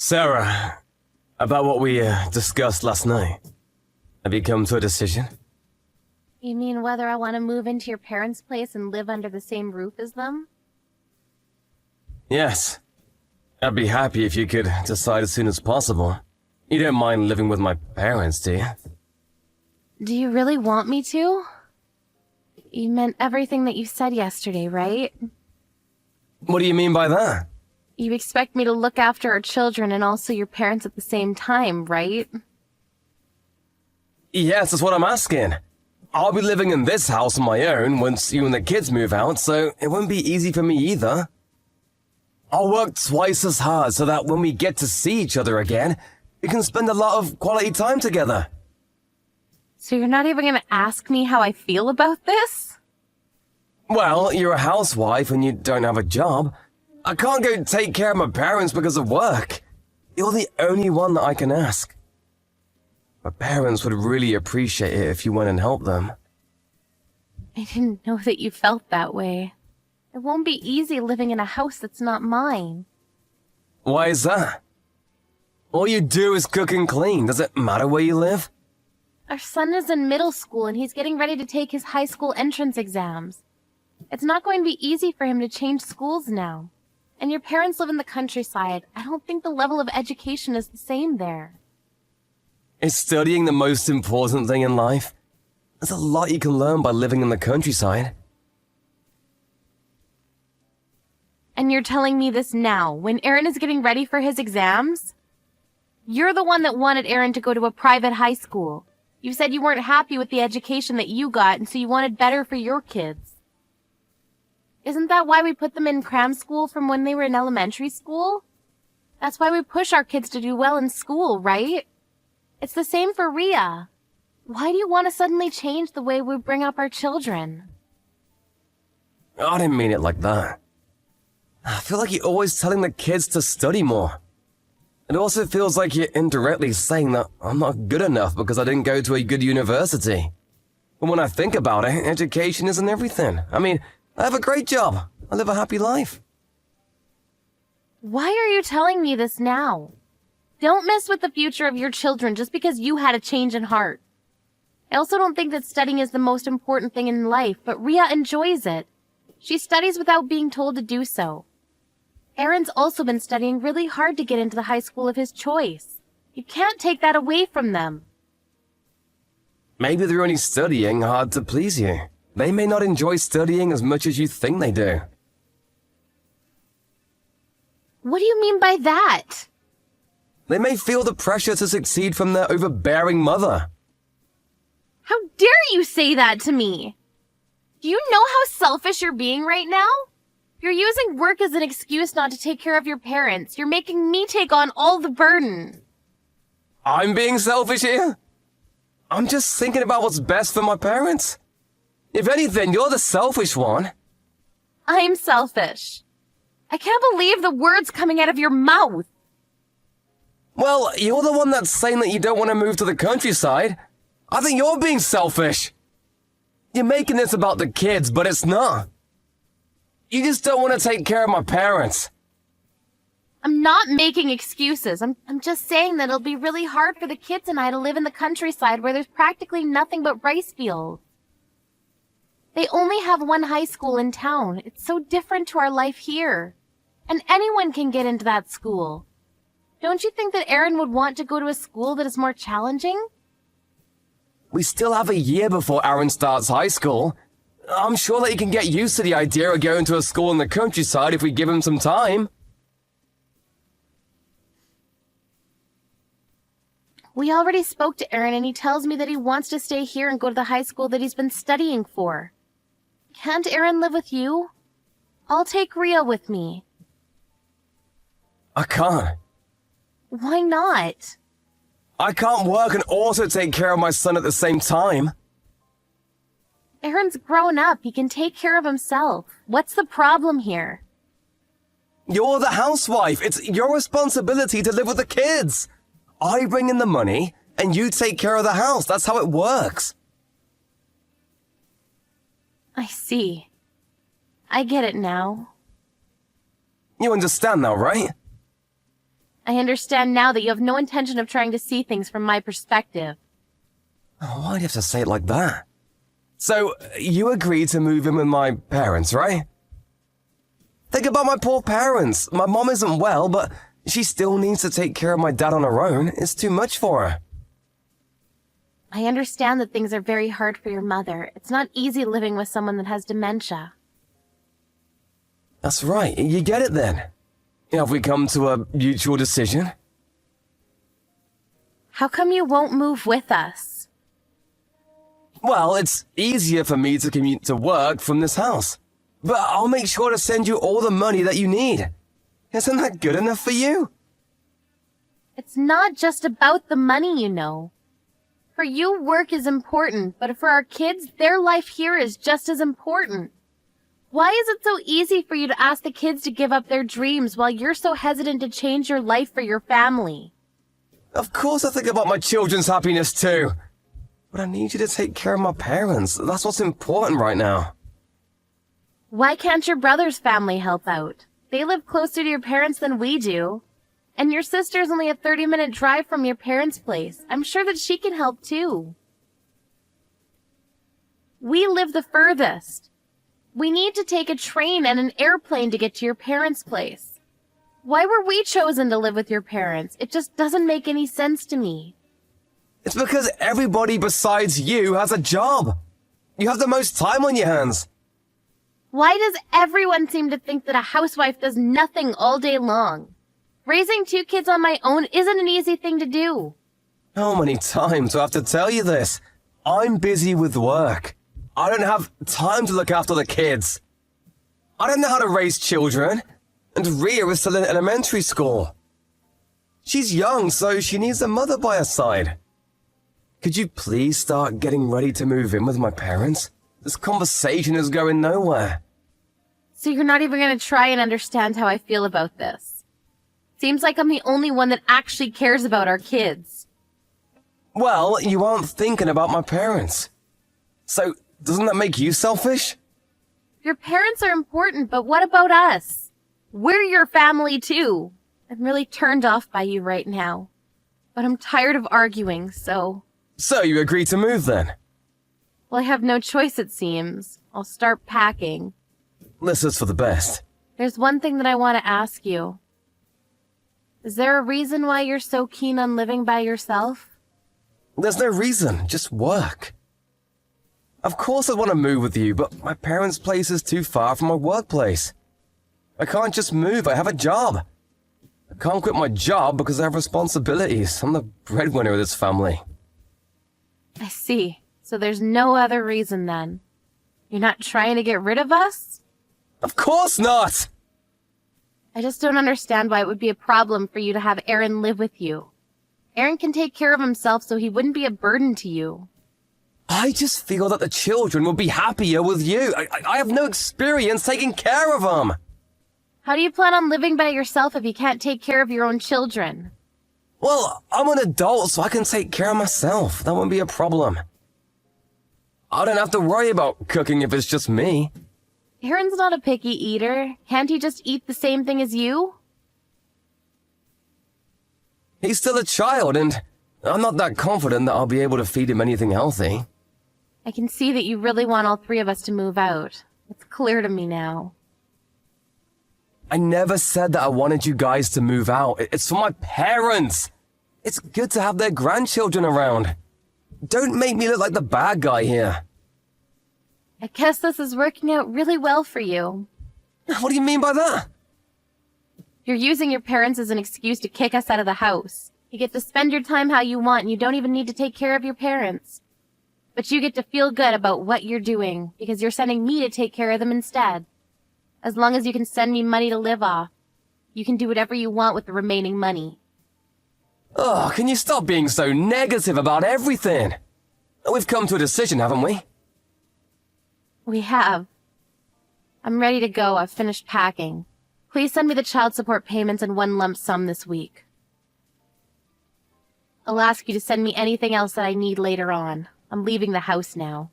Sarah, about what we discussed last night. Have you come to a decision? You mean whether I want to move into your parents' place and live under the same roof as them? Yes. I'd be happy if you could decide as soon as possible. You don't mind living with my parents, do you? Do you really want me to? You meant everything that you said yesterday, right? What do you mean by that? You expect me to look after our children and also your parents at the same time, right? Yes, that's what I'm asking. I'll be living in this house on my own once you and the kids move out, so it won't be easy for me either. I'll work twice as hard so that when we get to see each other again, we can spend a lot of quality time together. So you're not even going to ask me how I feel about this? Well, you're a housewife and you don't have a job. I can't go take care of my parents because of work. You're the only one that I can ask. My parents would really appreciate it if you went and helped them. I didn't know that you felt that way. It won't be easy living in a house that's not mine. Why is that? All you do is cook and clean. Does it matter where you live? Our son is in middle school and he's getting ready to take his high school entrance exams. It's not going to be easy for him to change schools now. And your parents live in the countryside. I don't think the level of education is the same there. Is studying the most important thing in life? There's a lot you can learn by living in the countryside. And you're telling me this now, when Aaron is getting ready for his exams? You're the one that wanted Aaron to go to a private high school. You said you weren't happy with the education that you got, and so you wanted better for your kids. Isn't that why we put them in cram school from when they were in elementary school? That's why we push our kids to do well in school, right? It's the same for Rhea. Why do you want to suddenly change the way we bring up our children? I didn't mean it like that. I feel like you're always telling the kids to study more. It also feels like you're indirectly saying that I'm not good enough because I didn't go to a good university. But when I think about it, education isn't everything. I mean, I have a great job. I live a happy life. Why are you telling me this now? Don't mess with the future of your children just because you had a change in heart. I also don't think that studying is the most important thing in life, but Rhea enjoys it. She studies without being told to do so. Aaron's also been studying really hard to get into the high school of his choice. You can't take that away from them. Maybe they're only studying hard to please you. They may not enjoy studying as much as you think they do. What do you mean by that? They may feel the pressure to succeed from their overbearing mother. How dare you say that to me? Do you know how selfish you're being right now? You're using work as an excuse not to take care of your parents. You're making me take on all the burden. I'm being selfish here? I'm just thinking about what's best for my parents. If anything, you're the selfish one. I'm selfish. I can't believe the words coming out of your mouth. Well, you're the one that's saying that you don't want to move to the countryside. I think you're being selfish. You're making this about the kids, but it's not. You just don't want to take care of my parents. I'm not making excuses. I'm just saying that it'll be really hard for the kids and I to live in the countryside where there's practically nothing but rice fields. They only have one high school in town. It's so different to our life here. And anyone can get into that school. Don't you think that Aaron would want to go to a school that is more challenging? We still have a year before Aaron starts high school. I'm sure that he can get used to the idea of going to a school in the countryside if we give him some time. We already spoke to Aaron and he tells me that he wants to stay here and go to the high school that he's been studying for. Can't Aaron live with you? I'll take Rhea with me. I can't. Why not? I can't work and also take care of my son at the same time. Aaron's grown up. He can take care of himself. What's the problem here? You're the housewife. It's your responsibility to live with the kids. I bring in the money and you take care of the house. That's how it works. I see. I get it now. You understand now, right? I understand now that you have no intention of trying to see things from my perspective. Oh, why'd you have to say it like that? So, you agreed to move in with my parents, right? Think about my poor parents. My mom isn't well, but she still needs to take care of my dad on her own. It's too much for her. I understand that things are very hard for your mother. It's not easy living with someone that has dementia. That's right. You get it then. Have we come to a mutual decision? How come you won't move with us? Well, it's easier for me to commute to work from this house. But I'll make sure to send you all the money that you need. Isn't that good enough for you? It's not just about the money, you know. For you, work is important, but for our kids, their life here is just as important. Why is it so easy for you to ask the kids to give up their dreams while you're so hesitant to change your life for your family? Of course I think about my children's happiness too. But I need you to take care of my parents. That's what's important right now. Why can't your brother's family help out? They live closer to your parents than we do. And your sister's only a 30-minute drive from your parents' place. I'm sure that she can help too. We live the furthest. We need to take a train and an airplane to get to your parents' place. Why were we chosen to live with your parents? It just doesn't make any sense to me. It's because everybody besides you has a job. You have the most time on your hands. Why does everyone seem to think that a housewife does nothing all day long? Raising 2 kids on my own isn't an easy thing to do. How many times do I have to tell you this? I'm busy with work. I don't have time to look after the kids. I don't know how to raise children. And Rhea is still in elementary school. She's young, so she needs a mother by her side. Could you please start getting ready to move in with my parents? This conversation is going nowhere. So you're not even going to try and understand how I feel about this. Seems like I'm the only one that actually cares about our kids. Well, you aren't thinking about my parents. So, doesn't that make you selfish? Your parents are important, but what about us? We're your family too. I'm really turned off by you right now. But I'm tired of arguing, so... So you agreed to move then? Well, I have no choice, it seems. I'll start packing. This is for the best. There's one thing that I want to ask you. Is there a reason why you're so keen on living by yourself? There's no reason, just work. Of course I want to move with you, but my parents' place is too far from my workplace. I can't just move, I have a job. I can't quit my job because I have responsibilities. I'm the breadwinner of this family. I see. So there's no other reason then. You're not trying to get rid of us? Of course not! I just don't understand why it would be a problem for you to have Aaron live with you. Aaron can take care of himself so he wouldn't be a burden to you. I just feel that the children will be happier with you. I have no experience taking care of them. How do you plan on living by yourself if you can't take care of your own children? Well, I'm an adult, so I can take care of myself. That won't be a problem. I don't have to worry about cooking if it's just me. Aaron's not a picky eater. Can't he just eat the same thing as you? He's still a child, and I'm not that confident that I'll be able to feed him anything healthy. I can see that you really want all 3 of us to move out. It's clear to me now. I never said that I wanted you guys to move out. It's for my parents. It's good to have their grandchildren around. Don't make me look like the bad guy here. I guess this is working out really well for you. What do you mean by that? You're using your parents as an excuse to kick us out of the house. You get to spend your time how you want and you don't even need to take care of your parents. But you get to feel good about what you're doing because you're sending me to take care of them instead. As long as you can send me money to live off, you can do whatever you want with the remaining money. Oh, can you stop being so negative about everything? We've come to a decision, haven't we? We have. I'm ready to go. I've finished packing. Please send me the child support payments in one lump sum this week. I'll ask you to send me anything else that I need later on. I'm leaving the house now.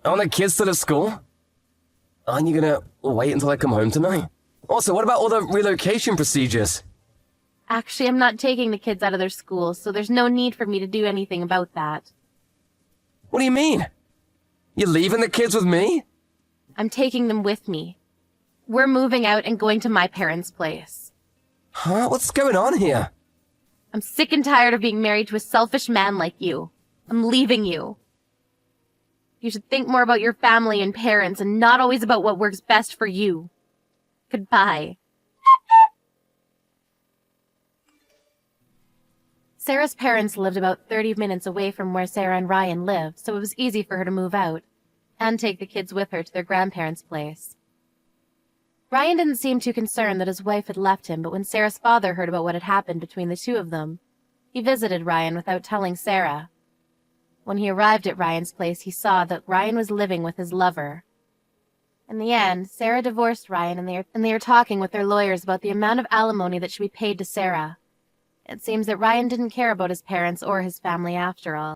Aren't the kids still at school? Aren't you gonna wait until I come home tonight? Also, what about all the relocation procedures? Actually, I'm not taking the kids out of their school, so there's no need for me to do anything about that. What do you mean? You're leaving the kids with me? I'm taking them with me. We're moving out and going to my parents' place. Huh? What's going on here? I'm sick and tired of being married to a selfish man like you. I'm leaving you. You should think more about your family and parents and not always about what works best for you. Goodbye. Sarah's parents lived about 30 minutes away from where Sarah and Ryan lived, so it was easy for her to move out and take the kids with her to their grandparents' place. Ryan didn't seem too concerned that his wife had left him, but when Sarah's father heard about what had happened between the two of them, he visited Ryan without telling Sarah. When he arrived at Ryan's place, he saw that Ryan was living with his lover. In the end, Sarah divorced Ryan, and they are talking with their lawyers about the amount of alimony that should be paid to Sarah. It seems that Ryan didn't care about his parents or his family after all.